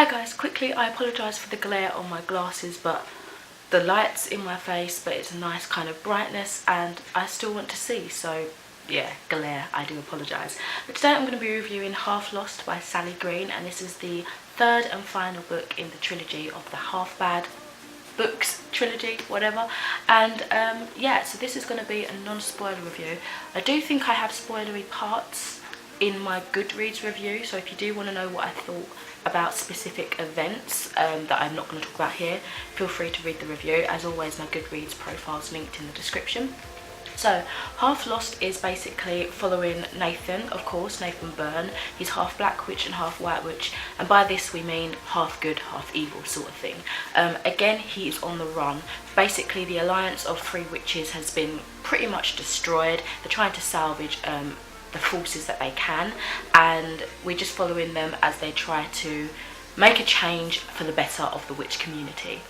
Hi guys, quickly I apologise for the glare on my glasses, but the light's in my face, but it's a nice kind of brightness and I still want to see, so yeah, glare, I do apologise. But today I'm going to be reviewing Half Lost by Sally Green, and this is the third and final book in the trilogy of the Half Bad books trilogy, whatever. And yeah, so this is going to be a non-spoiler review. I do think I have spoilery parts in my Goodreads review, so if you do want to know what I thought about specific events that I'm not going to talk about here, feel free to read the review. As always, my Goodreads profile is linked in the description. So Half Lost is basically following Nathan, of course, Nathan Byrne. He's half Black Witch and half White Witch, and by this we mean half good, half evil sort of thing. Again, he is on the run. Basically, the alliance of 3 witches has been pretty much destroyed. They're trying to salvage the forces that they can, and we're just following them as they try to make a change for the better of the witch community.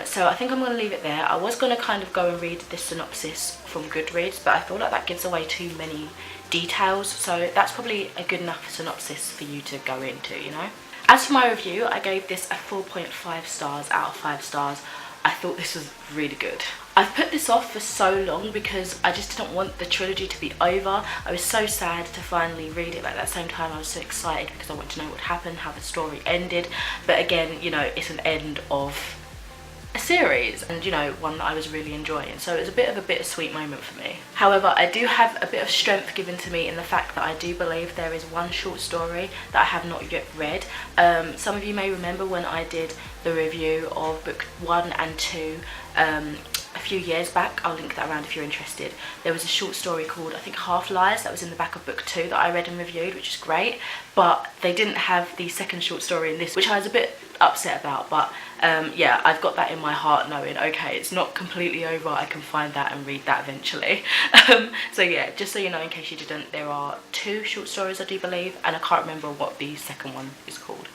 So I think I'm going to leave it there. I was going to kind of go and read the synopsis from Goodreads, but I feel like that gives away too many details, so that's probably a good enough synopsis for you to go into, you know. As for my review, I gave this a 4.5 stars out of 5 stars. I thought this was really good. I've put this off for so long because I just didn't want the trilogy to be over. I was so sad to finally read it, but at the same time I was so excited because I wanted to know what happened, how the story ended. But again, you know, it's an end of a series, and you know, one that I was really enjoying, so it was a bit of a bittersweet moment for me. However, I do have a bit of strength given to me in the fact that I do believe there is one short story that I have not yet read. Some of you may remember when I did the review of book 1 and 2 a few years back. I'll link that around if you're interested. There was a short story called, I think, Half Lies, that was in the back of book 2 that I read and reviewed, which is great, but they didn't have the second short story in this, which I was a bit upset about. But yeah, I've got that in my heart knowing, okay, it's not completely over, I can find that and read that eventually. So yeah, just so you know, in case you didn't, there are 2 short stories I do believe, and I can't remember what the second one is called.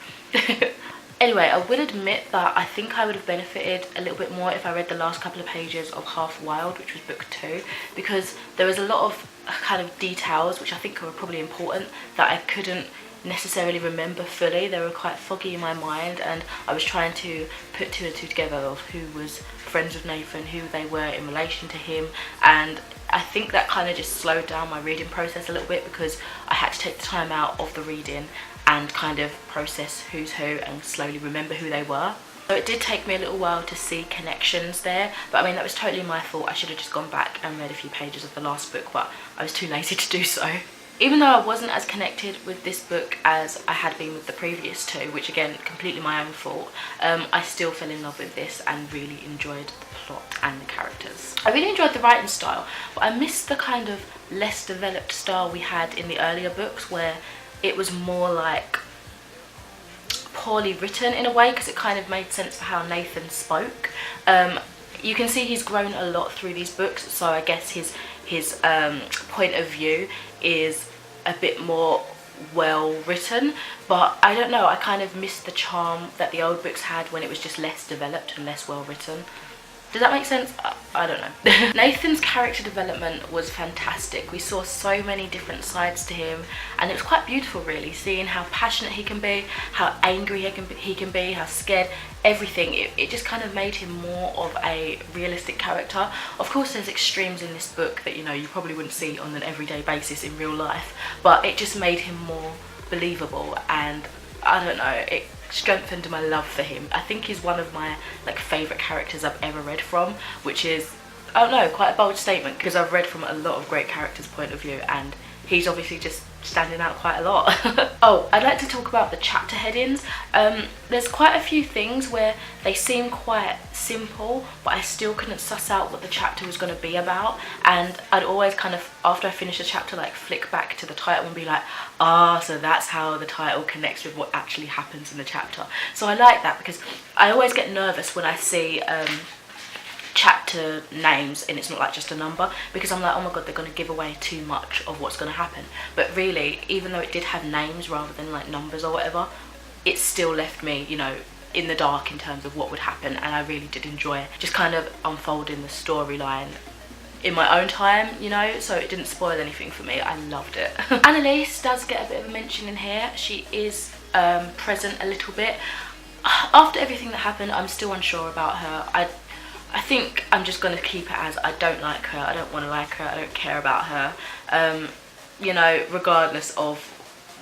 Anyway, I will admit that I think I would have benefited a little bit more if I read the last couple of pages of Half Wild, which was book 2, because there was a lot of kind of details which I think were probably important that I couldn't necessarily remember fully. They were quite foggy in my mind, and I was trying to put 2 and 2 together of who was friends with Nathan, who they were in relation to him, and I think that kind of just slowed down my reading process a little bit because I had to take the time out of the reading and kind of process who's who and slowly remember who they were. So it did take me a little while to see connections there, but I mean, that was totally my fault. I should have just gone back and read a few pages of the last book, but I was too lazy to do so. Even though I wasn't as connected with this book as I had been with the previous 2, which again, completely my own fault, I still fell in love with this and really enjoyed the plot and the characters. I really enjoyed the writing style, but I missed the kind of less developed style we had in the earlier books, where it was more like poorly written in a way, because it kind of made sense for how Nathan spoke. You can see he's grown a lot through these books, so I guess his point of view is a bit more well written, but I don't know, I kind of missed the charm that the old books had when it was just less developed and less well written. Does that make sense? I don't know. Nathan's character development was fantastic. We saw so many different sides to him, and it was quite beautiful really, seeing how passionate he can be, how angry he can be, how scared, everything. It just kind of made him more of a realistic character. Of course there's extremes in this book that, you know, you probably wouldn't see on an everyday basis in real life, but it just made him more believable, and I don't know, it strengthened my love for him. I think he's one of my like favourite characters I've ever read from, which is, I don't know, quite a bold statement because I've read from a lot of great characters' point of view, and he's obviously just standing out quite a lot. Oh, I'd like to talk about the chapter headings. There's quite a few things where they seem quite simple, but I still couldn't suss out what the chapter was going to be about, and I'd always kind of, after I finished the chapter, like flick back to the title and be like, ah, so that's how the title connects with what actually happens in the chapter. So I like that because I always get nervous when I see chapter names and it's not like just a number, because I'm like, oh my god, they're going to give away too much of what's going to happen. But really, even though it did have names rather than like numbers or whatever, it still left me, you know, in the dark in terms of what would happen, and I really did enjoy just kind of unfolding the storyline in my own time, you know, so it didn't spoil anything for me. I loved it. Annalise does get a bit of a mention in here. She is present a little bit. After everything that happened, I'm still unsure about her. I think I'm just going to keep it as I don't like her, I don't want to like her, I don't care about her. You know, regardless of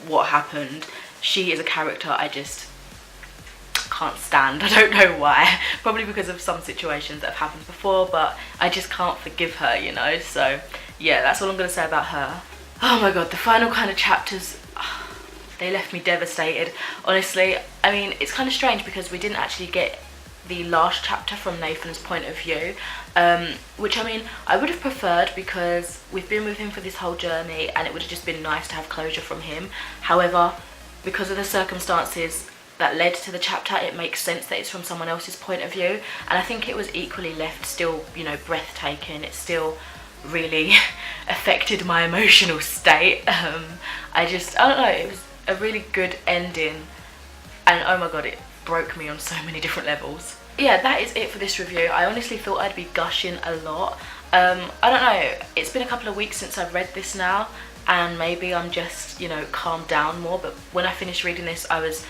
what happened, she is a character I just can't stand. I don't know why. Probably because of some situations that have happened before, but I just can't forgive her, you know. So yeah, that's all I'm going to say about her. Oh my god, the final kind of chapters, they left me devastated. Honestly, I mean, it's kind of strange because we didn't actually get the last chapter from Nathan's point of view, which, I mean, I would have preferred because we've been with him for this whole journey and it would have just been nice to have closure from him. However, because of the circumstances that led to the chapter, it makes sense that it's from someone else's point of view, and I think it was equally left still, you know, breathtaking. It still really affected my emotional state. I don't know, it was a really good ending, and oh my god, it broke me on so many different levels. Yeah, that is it for this review. I honestly thought I'd be gushing a lot. I don't know, it's been a couple of weeks since I've read this now, and maybe I'm just, you know, calmed down more, but when I finished reading this, I was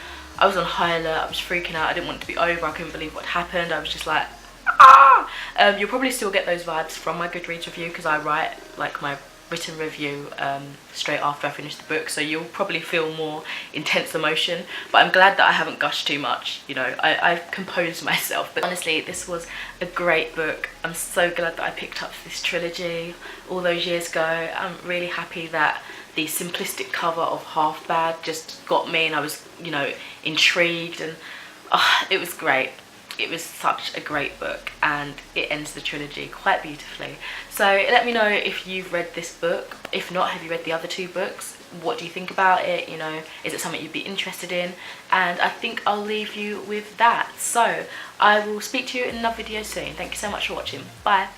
on high alert. I was freaking out. I didn't want it to be over. I couldn't believe what happened. I was just like, ah! You'll probably still get those vibes from my Goodreads review because I write like my written review straight after I finish the book, so you'll probably feel more intense emotion, but I'm glad that I haven't gushed too much, you know. I've composed myself. But honestly, this was a great book. I'm so glad that I picked up this trilogy all those years ago. I'm really happy that the simplistic cover of Half Bad just got me, and I was, you know, intrigued, and it was great. It was such a great book, and it ends the trilogy quite beautifully. So let me know if you've read this book. If not, have you read the other two books? What do you think about it? You know, is it something you'd be interested in? And I think I'll leave you with that. So I will speak to you in another video soon. Thank you so much for watching. Bye.